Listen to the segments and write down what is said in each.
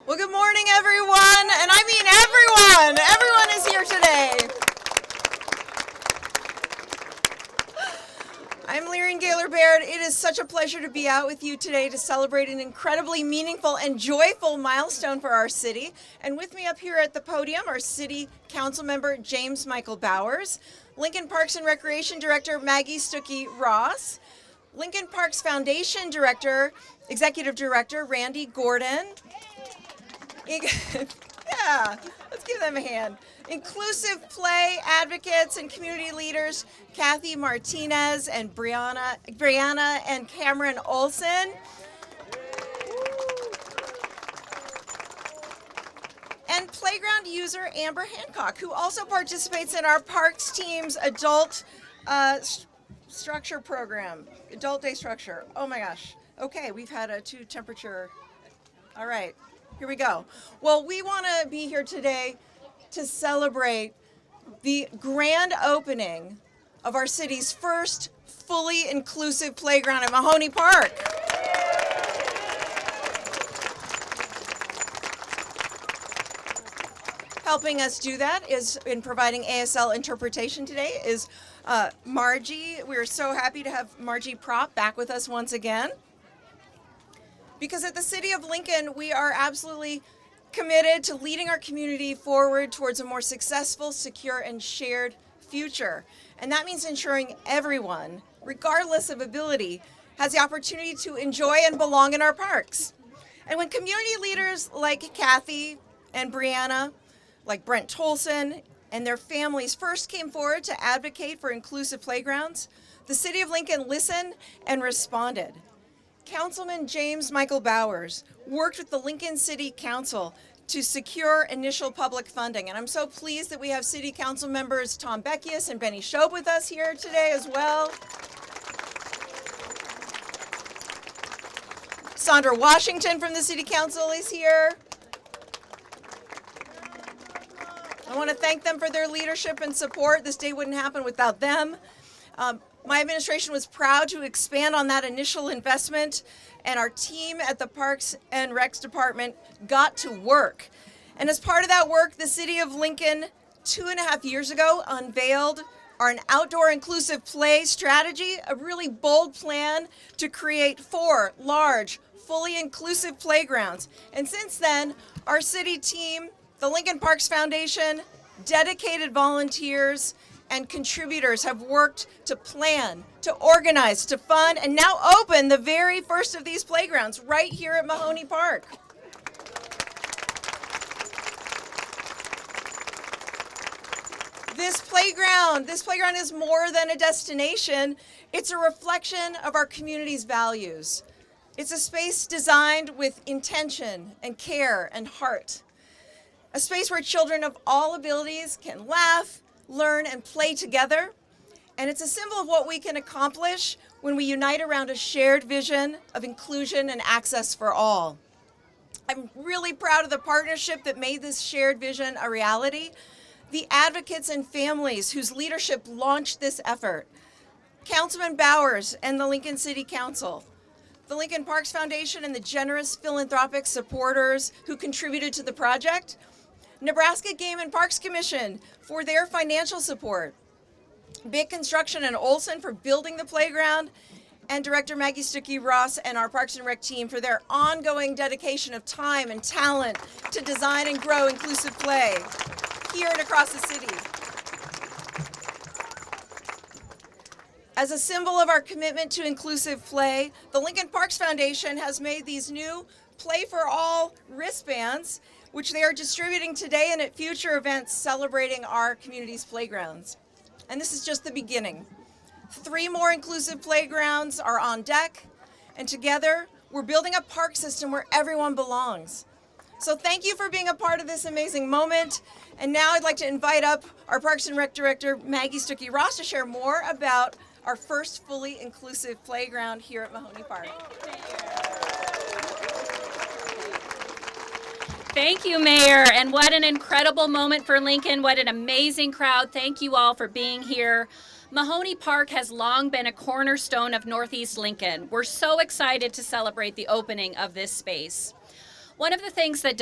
Well, good morning, everyone, and I mean everyone. Everyone is here today. I'm Lyrian Gaylor-Baird. It is such a pleasure to be out with you today to celebrate an incredibly meaningful and joyful milestone for our city. And with me up here at the podium, our City Council member, James Michael Bowers, Lincoln Parks and Recreation Director, Maggie Stuckey-Ross, Lincoln Parks Foundation Director, Executive Director, Randy Gordon. Yeah, let's give them a hand. Inclusive play advocates and community leaders, Kathy Martinez and Brianna and Cameron Olson. And playground user Amber Hancock, who also participates in our Parks team's adult structure program, adult day structure. Oh my gosh. Okay, we've had a 2 temperature. All right. Here we go. Well, we want to be here today to celebrate the grand opening of our city's first fully inclusive playground at Mahoney Park. Helping us do that is in providing ASL interpretation today is Margie. We're so happy to have Margie Prop back with us once again. Because at the City of Lincoln, we are absolutely committed to leading our community forward towards a more successful, secure, and shared future. And that means ensuring everyone, regardless of ability, has the opportunity to enjoy and belong in our parks. And when community leaders like Kathy and Brianna, like Brent Tolson, and their families first came forward to advocate for inclusive playgrounds, the City of Lincoln listened and responded. Councilman James Michael Bowers worked with the Lincoln City Council to secure initial public funding. And I'm so pleased that we have City Council members Tom Beckius and Benny Shope with us here today as well. Sandra Washington from the City Council is here. I want to thank them for their leadership and support. This day wouldn't happen without them. My administration was proud to expand on that initial investment, and our team at the Parks and Recs Department got to work. And as part of that work, the City of Lincoln 2.5 years ago unveiled an outdoor inclusive play strategy, a really bold plan to create 4 large, fully inclusive playgrounds. And since then, our city team, the Lincoln Parks Foundation, dedicated volunteers, and contributors have worked to plan, to organize, to fund, and now open the very first of these playgrounds right here at Mahoney Park. This playground is more than a destination. It's a reflection of our community's values. It's a space designed with intention and care and heart. A space where children of all abilities can laugh, learn, and play together. And it's a symbol of what we can accomplish when we unite around a shared vision of inclusion and access for all. I'm really proud of the partnership that made this shared vision a reality. The advocates and families whose leadership launched this effort. Councilman Bowers and the Lincoln City Council. The Lincoln Parks Foundation and the generous philanthropic supporters who contributed to the project. Nebraska Game and Parks Commission for their financial support, Big Construction and Olson for building the playground, and Director Maggie Stuckey-Ross and our Parks and Rec team for their ongoing dedication of time and talent to design and grow inclusive play here and across the city. As a symbol of our commitment to inclusive play, the Lincoln Parks Foundation has made these new Play for All wristbands, which they are distributing today and at future events celebrating our community's playgrounds. And this is just the beginning. 3 more inclusive playgrounds are on deck, and together we're building a park system where everyone belongs. So thank you for being a part of this amazing moment. And now I'd like to invite up our Parks and Rec Director, Maggie Stuckey-Ross, to share more about our first fully inclusive playground here at Mahoney Park. Thank you, Mayor, and what an incredible moment for Lincoln. What an amazing crowd. Thank you all for being here. Mahoney Park has long been a cornerstone of Northeast Lincoln. We're so excited to celebrate the opening of this space. One of the things that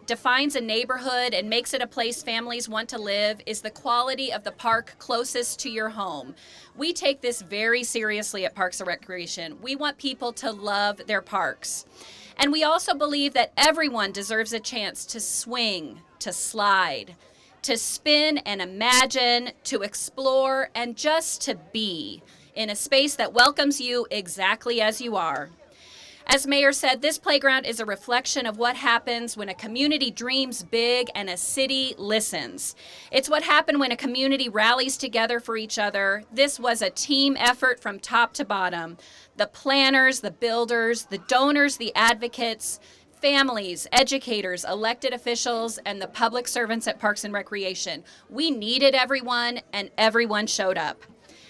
defines a neighborhood and makes it a place families want to live is the quality of the park closest to your home. We take this very seriously at Parks and Recreation. We want people to love their parks. And we also believe that everyone deserves a chance to swing, to slide, to spin and imagine, to explore, and just to be in a space that welcomes you exactly as you are. As Mayor said, this playground is a reflection of what happens when a community dreams big and a city listens. It's what happened when a community rallies together for each other. This was a team effort from top to bottom. The planners, the builders, the donors, the advocates, families, educators, elected officials, and the public servants at Parks and Recreation. We needed everyone, and everyone showed up.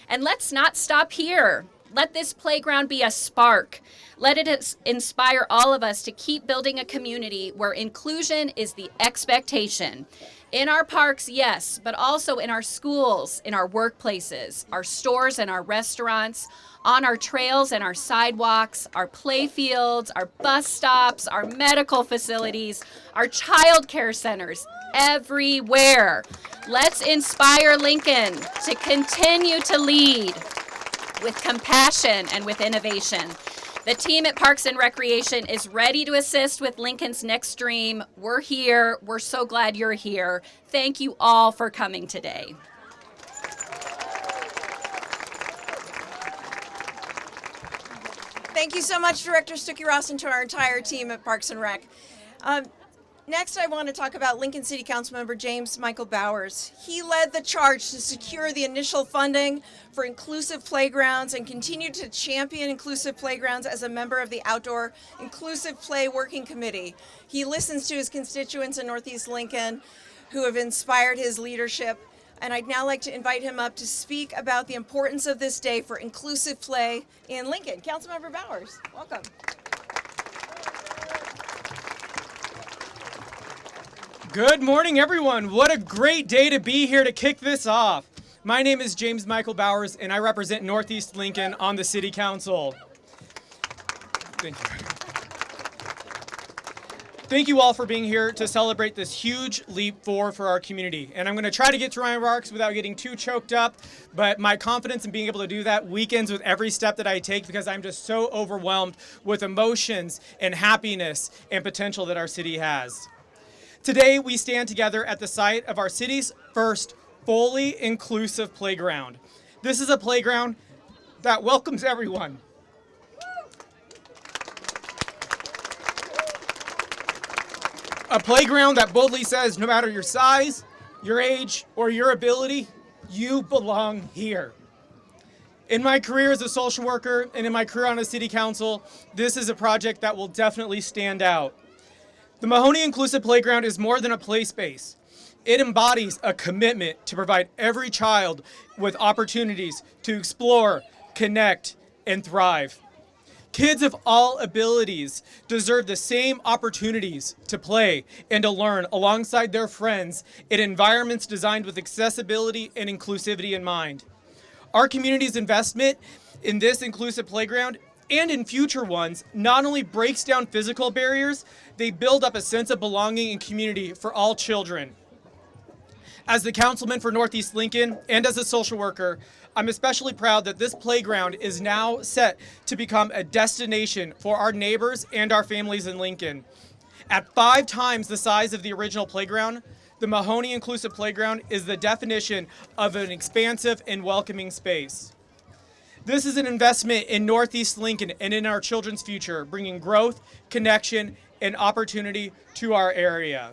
And let's not stop here. Let this playground be a spark. Let it inspire all of us to keep building a community where inclusion is the expectation. In our parks, yes, but also in our schools, in our workplaces, our stores and our restaurants, on our trails and our sidewalks, our play fields, our bus stops, our medical facilities, our child care centers, everywhere. Let's inspire Lincoln to continue to lead with compassion and with innovation. The team at Parks and Recreation is ready to assist with Lincoln's next dream. We're here. We're so glad you're here. Thank you all for coming today. Thank you so much, Director Stuckey-Ross, and to our entire team at Parks and Rec. Next, I want to talk about Lincoln City Councilmember James Michael Bowers. He led the charge to secure the initial funding for inclusive playgrounds and continued to champion inclusive playgrounds as a member of the Outdoor Inclusive Play Working Committee. He listens to his constituents in Northeast Lincoln who have inspired his leadership, and I'd now like to invite him up to speak about the importance of this day for inclusive play in Lincoln. Councilmember Bowers, welcome. Good morning, everyone. What a great day to be here to kick this off. My name is James Michael Bowers, and I represent Northeast Lincoln on the City Council. Thank you. Thank you all for being here to celebrate this huge leap forward for our community. And I'm going to try to get through my remarks without getting too choked up, but my confidence in being able to do that weakens with every step that I take because I'm just so overwhelmed with emotions and happiness and potential that our city has. Today, we stand together at the site of our city's first fully inclusive playground. This is a playground that welcomes everyone. A playground that boldly says, no matter your size, your age, or your ability, you belong here. In my career as a social worker and in my career on a city council, this is a project that will definitely stand out. The Mahoney Inclusive Playground is more than a play space. It embodies a commitment to provide every child with opportunities to explore, connect, and thrive. Kids of all abilities deserve the same opportunities to play and to learn alongside their friends in environments designed with accessibility and inclusivity in mind. Our community's investment in this inclusive playground and in future ones not only breaks down physical barriers, they build up a sense of belonging and community for all children. As the councilman for Northeast Lincoln and as a social worker, I'm especially proud that this playground is now set to become a destination for our neighbors and our families in Lincoln. At 5 times the size of the original playground, the Mahoney Inclusive Playground is the definition of an expansive and welcoming space. This is an investment in Northeast Lincoln and in our children's future, bringing growth, connection, and opportunity to our area.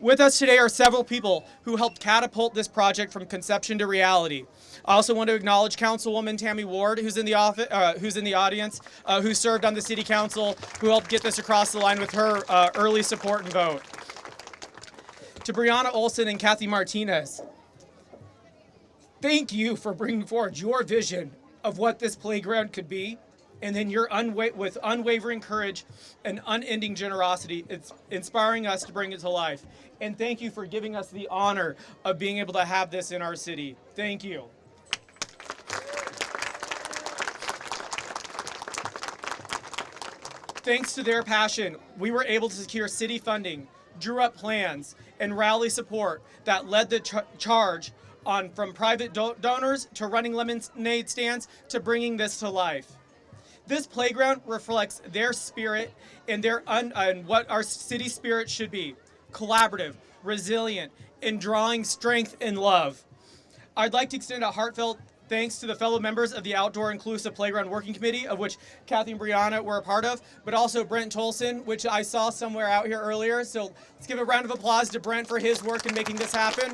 With us today are several people who helped catapult this project from conception to reality. I also want to acknowledge Councilwoman Tammy Ward, who's in the audience, who served on the City Council, who helped get this across the line with her early support and vote. To Brianna Olson and Kathy Martinez, thank you for bringing forward your vision of what this playground could be, and then your with unwavering courage and unending generosity, it's inspiring us to bring it to life. And thank you for giving us the honor of being able to have this in our city. Thank you. Thanks to their passion, we were able to secure city funding, drew up plans, and rally support that led the charge on from private donors to running lemonade stands to bringing this to life. This playground reflects their spirit and and what our city spirit should be: collaborative, resilient, and drawing strength and love. I'd like to extend a heartfelt thanks to the fellow members of the Outdoor Inclusive Playground Working Committee, of which Kathy and Brianna were a part of, but also Brent Tolson, which I saw somewhere out here earlier. So let's give a round of applause to Brent for his work in making this happen.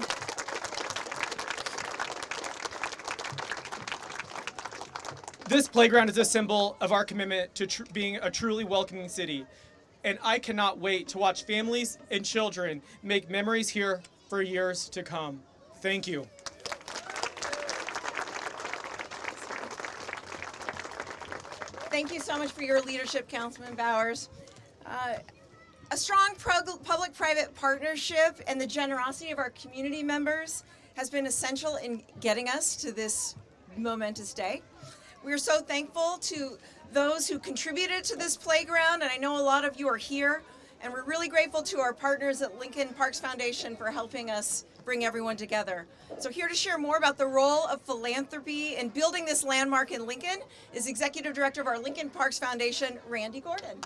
This playground is a symbol of our commitment to being a truly welcoming city. And I cannot wait to watch families and children make memories here for years to come. Thank you. Thank you so much for your leadership, Councilman Bowers. A strong public-private partnership and the generosity of our community members has been essential in getting us to this momentous day. We are so thankful to those who contributed to this playground, and I know a lot of you are here, and we're really grateful to our partners at Lincoln Parks Foundation for helping us bring everyone together. So here to share more about the role of philanthropy in building this landmark in Lincoln is Executive Director of our Lincoln Parks Foundation, Randy Gordon.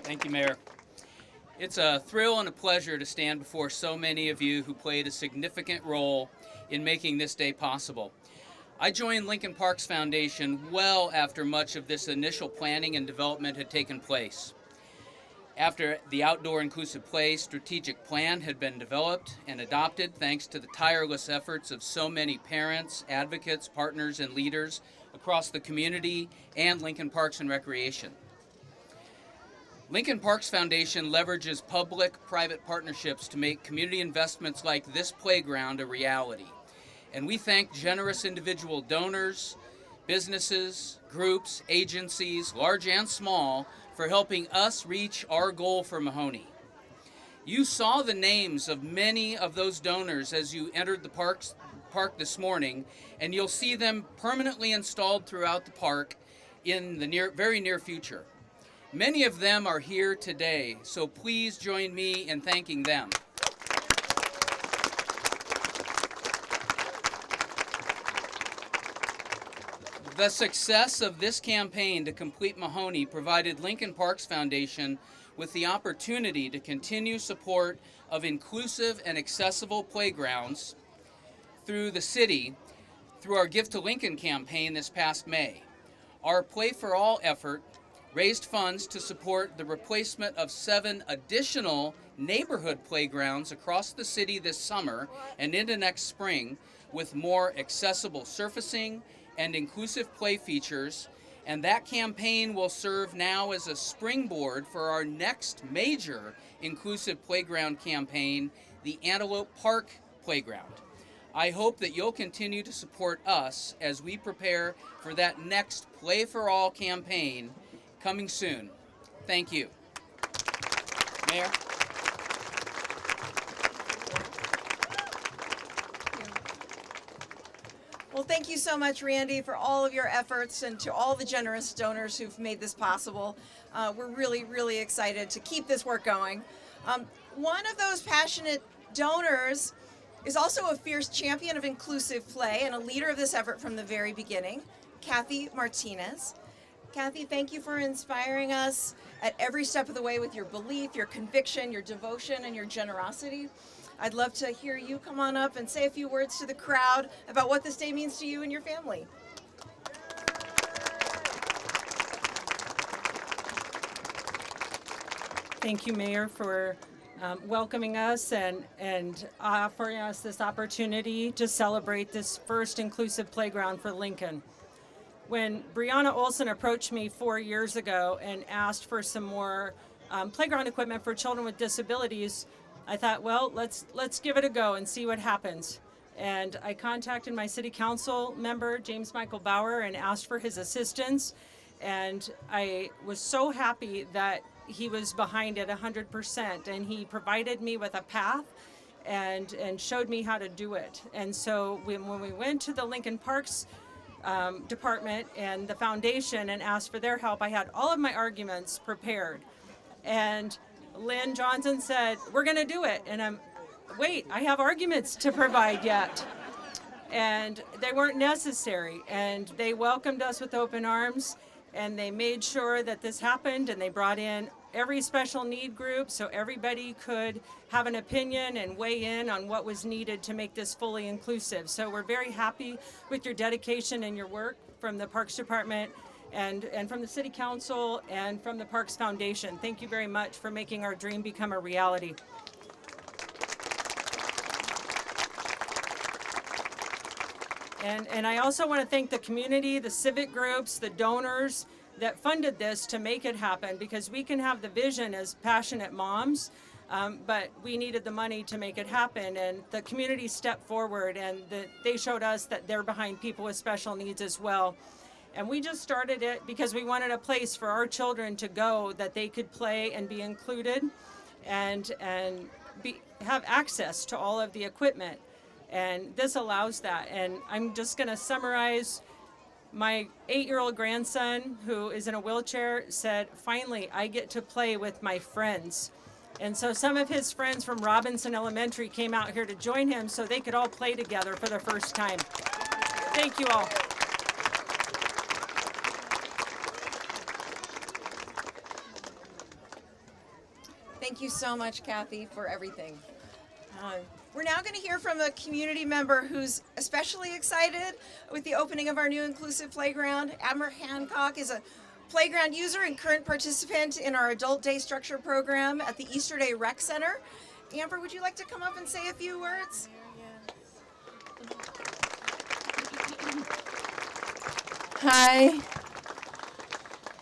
Thank you, Mayor. It's a thrill and a pleasure to stand before so many of you who played a significant role in making this day possible. I joined Lincoln Parks Foundation well after much of this initial planning and development had taken place. After the Outdoor Inclusive Play strategic plan had been developed and adopted thanks to the tireless efforts of so many parents, advocates, partners, and leaders across the community and Lincoln Parks and Recreation. Lincoln Parks Foundation leverages public-private partnerships to make community investments like this playground a reality. And we thank generous individual donors, businesses, groups, agencies, large and small, for helping us reach our goal for Mahoney. You saw the names of many of those donors as you entered the park this morning, and you'll see them permanently installed throughout the park in the very near future. Many of them are here today, so please join me in thanking them. The success of this campaign to complete Mahoney provided Lincoln Parks Foundation with the opportunity to continue support of inclusive and accessible playgrounds through the city through our Gift to Lincoln campaign this past May. Our Play for All effort raised funds to support the replacement of 7 additional neighborhood playgrounds across the city this summer and into next spring with more accessible surfacing and inclusive play features, and that campaign will serve now as a springboard for our next major inclusive playground campaign, the Antelope Park Playground. I hope that you'll continue to support us as we prepare for that next Play for All campaign coming soon. Thank you. Mayor? Well, thank you so much, Randy, for all of your efforts and to all the generous donors who've made this possible. We're really, really excited to keep this work going. One of those passionate donors is also a fierce champion of inclusive play and a leader of this effort from the very beginning, Kathy Martinez. Kathy, thank you for inspiring us at every step of the way with your belief, your conviction, your devotion, and your generosity. I'd love to hear you come on up and say a few words to the crowd about what this day means to you and your family. Thank you, Mayor, for welcoming us and offering us this opportunity to celebrate this first inclusive playground for Lincoln. When Brianna Olson approached me 4 years ago and asked for some more playground equipment for children with disabilities, I thought, well, let's give it a go and see what happens. And I contacted my city council member, James Michael Bauer, and asked for his assistance. And I was so happy that he was behind it 100%. And he provided me with a path and showed me how to do it. And so when we went to the Lincoln Parks department and the foundation and asked for their help. I had all of my arguments prepared. And Lynn Johnson said, we're going to do it. And wait, I have arguments to provide yet. And they weren't necessary. And they welcomed us with open arms. And they made sure that this happened. And they brought in every special need group so everybody could have an opinion and weigh in on what was needed to make this fully inclusive. So we're very happy with your dedication and your work from the Parks Department and from the City Council and from the Parks Foundation. Thank you very much for making our dream become a reality. And I also want to thank the community, the civic groups, the donors that funded this to make it happen, because we can have the vision as passionate moms, but we needed the money to make it happen. And the community stepped forward and they showed us that they're behind people with special needs as well. And we just started it because we wanted a place for our children to go that they could play and be included and have access to all of the equipment. And this allows that. And I'm just going to summarize. My 8-year-old grandson, who is in a wheelchair, said, finally, I get to play with my friends. And so some of his friends from Robinson Elementary came out here to join him so they could all play together for the first time. Thank you all. Thank you so much, Kathy, for everything. We're now going to hear from a community member who's especially excited with the opening of our new inclusive playground. Amber Hancock is a playground user and current participant in our Adult Day Structure program at the Easter Day Rec Center. Amber, would you like to come up and say a few words? Hi.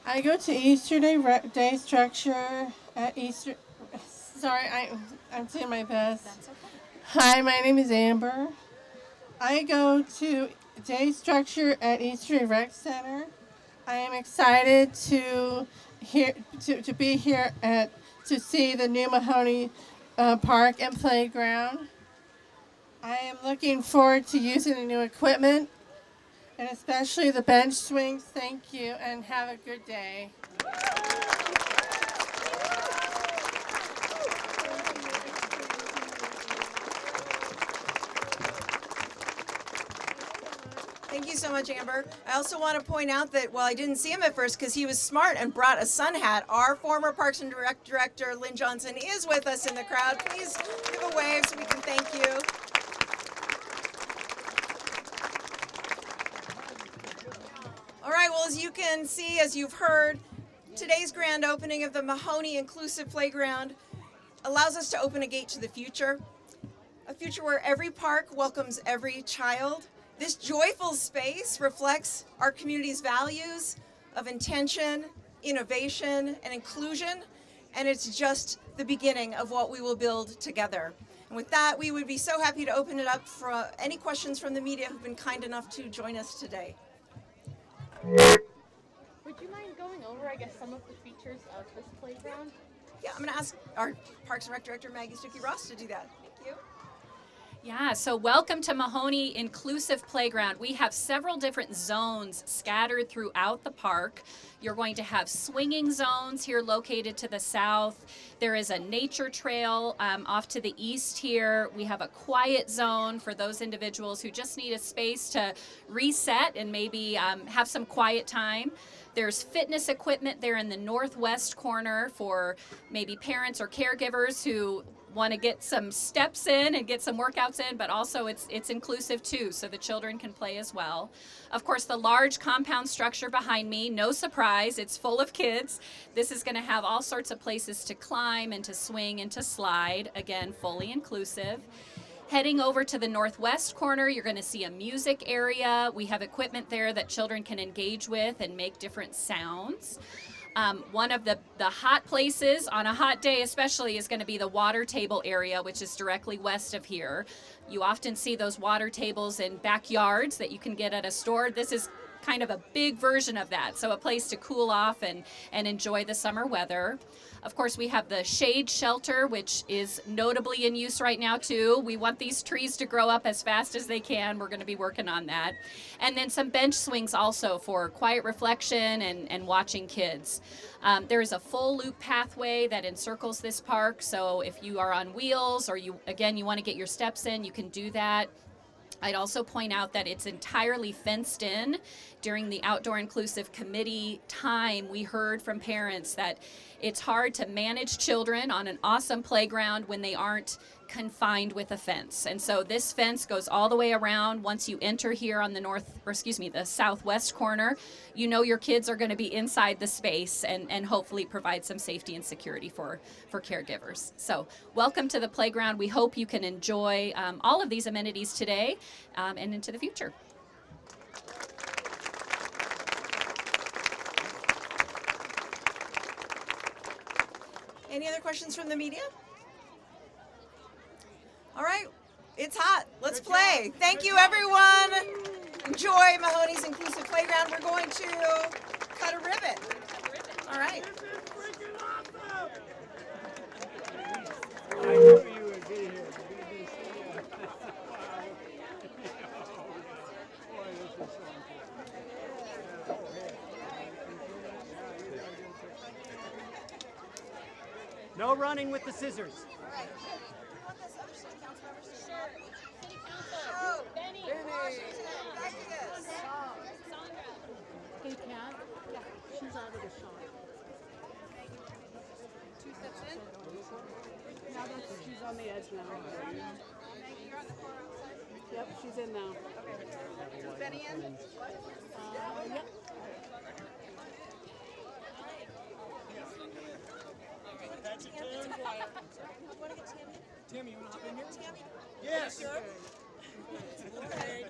I go to Easter Day Structure at Easter. Sorry, I'm doing my best. That's okay. Hi, my name is Amber. I go to Day Structure at Easter Day Rec Center. I am excited to be here to see the new Mahoney Park and Playground. I am looking forward to using the new equipment, and especially the bench swings. Thank you, and have a good day. Thank you so much, Amber. I also want to point out that while I didn't see him at first because he was smart and brought a sun hat, our former Parks and Rec Director, Lynn Johnson, is with us in the crowd. Please give a wave so we can thank you. All right, well, as you can see, as you've heard, today's grand opening of the Mahoney Inclusive Playground allows us to open a gate to the future, a future where every park welcomes every child. This joyful space reflects our community's values of intention, innovation, and inclusion, and it's just the beginning of what we will build together. And with that, we would be so happy to open it up for any questions from the media who've been kind enough to join us today. Would you mind going over, I guess, some of the features of this playground? Yeah, I'm going to ask our Parks and Rec Director, Maggie Stuckey-Ross, to do that. Thank you. Yeah, so welcome to Mahoney Inclusive Playground. We have several different zones scattered throughout the park. You're going to have swinging zones here located to the south. There is a nature trail off to the east here. We have a quiet zone for those individuals who just need a space to reset and maybe have some quiet time. There's fitness equipment there in the northwest corner for maybe parents or caregivers who want to get some steps in and get some workouts in, but also it's inclusive too, so the children can play as well. Of course, the large compound structure behind me, no surprise, it's full of kids. This is going to have all sorts of places to climb and to swing and to slide, again, fully inclusive. Heading over to the northwest corner, you're going to see a music area. We have equipment there that children can engage with and make different sounds. One of the hot places on a hot day especially is going to be the water table area, which is directly west of here. You often see those water tables in backyards that you can get at a store. This is kind of a big version of that. So a place to cool off and enjoy the summer weather. Of course, we have the shade shelter, which is notably in use right now too. We want these trees to grow up as fast as they can. We're going to be working on that. And then some bench swings also for quiet reflection and watching kids. There is a full loop pathway that encircles this park. So if you are on wheels or you want to get your steps in, you can do that. I'd also point out that it's entirely fenced in. During the Outdoor Inclusive Committee time, we heard from parents that it's hard to manage children on an awesome playground when they aren't confined with a fence. And so this fence goes all the way around. Once you enter here on the southwest corner, you know your kids are going to be inside the space and hopefully provide some safety and security for caregivers. So welcome to the playground. We hope you can enjoy all of these amenities today and into the future. Any other questions from the media? All right, it's hot. Let's play. Thank you, everyone. Enjoy Mahoney's Inclusive Playground. We're going to cut a ribbon. All right. I knew you would be here. No running with the scissors. Hey, Kat. Yeah, she's out of the shot. 2 steps in. Now that she's on the edge now. You're on the floor outside. Yep, she's in now. Okay. Is Benny in? Yep. Tammy, you want to hop in here? Tammy? Yes. Sure. Okay.